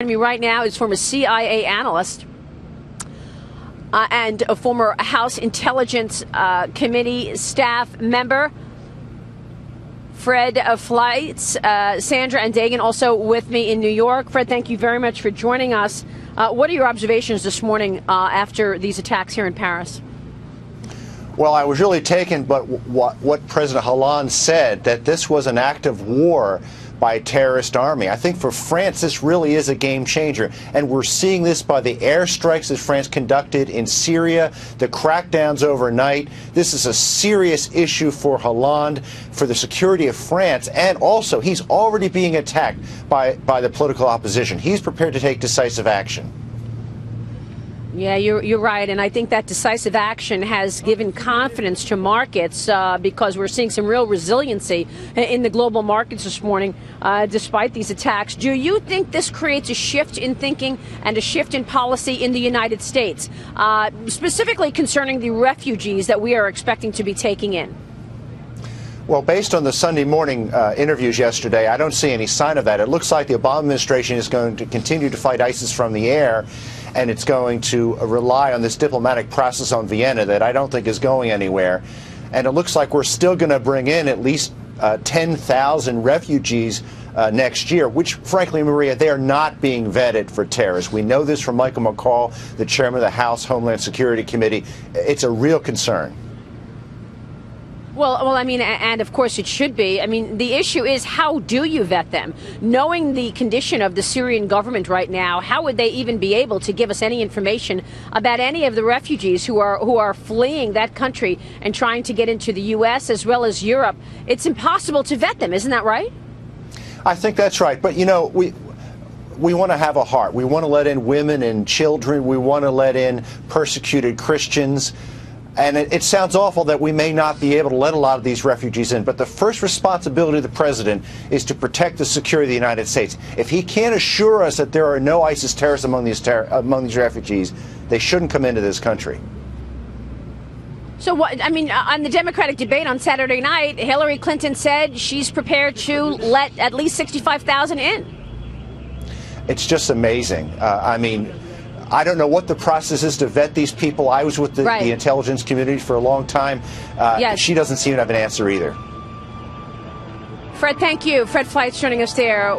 Joining me right now is former CIA analyst and a former House Intelligence Committee staff member, Fred Fleitz. Sandra and Dagan also with me in New York. Fred, thank you very much for joining us. What are your observations this morning after these attacks here in Paris? Well, I was really taken by what President Hollande said, that this was an act of war by a terrorist army. I think for France, this really is a game changer. And we're seeing this by the airstrikes that France conducted in Syria, the crackdowns overnight. This is a serious issue for Hollande, for the security of France. And also, he's already being attacked by the political opposition. He's prepared to take decisive action. Yeah, you're right, and I think that decisive action has given confidence to markets because we're seeing some real resiliency in the global markets this morning, despite these attacks. Do you think this creates a shift in thinking and a shift in policy in the United States, specifically concerning the refugees that we are expecting to be taking in? Well, based on the Sunday morning interviews yesterday, I don't see any sign of that. It looks like the Obama administration is going to continue to fight ISIS from the air, and it's going to rely on this diplomatic process on Vienna that I don't think is going anywhere. And it looks like we're still going to bring in at least 10,000 refugees next year, which, frankly, Maria, they are not being vetted for terrorists. We know this from Michael McCaul, the chairman of the House Homeland Security Committee. It's a real concern. Well, I mean, and of course it should be. I mean, the issue is, how do you vet them? Knowing the condition of the Syrian government right now, how would they even be able to give us any information about any of the refugees who are fleeing that country and trying to get into the U.S. as well as Europe? It's impossible to vet them, isn't that right? I think that's right. But, you know, we want to have a heart. We want to let in women and children. We want to let in persecuted Christians. And it sounds awful that we may not be able to let a lot of these refugees in, but the first responsibility of the president is to protect the security of the United States. If he can't assure us that there are no ISIS terrorists among these refugees, they shouldn't come into this country. So what, I mean, on the Democratic debate on Saturday night, Hillary Clinton said she's prepared to let at least 65,000 in. It's just amazing. I mean, I don't know what the process is to vet these people. I was with the intelligence community for a long time. Yes. She doesn't seem to have an answer either. Fred, thank you. Fred Fleitz joining us there.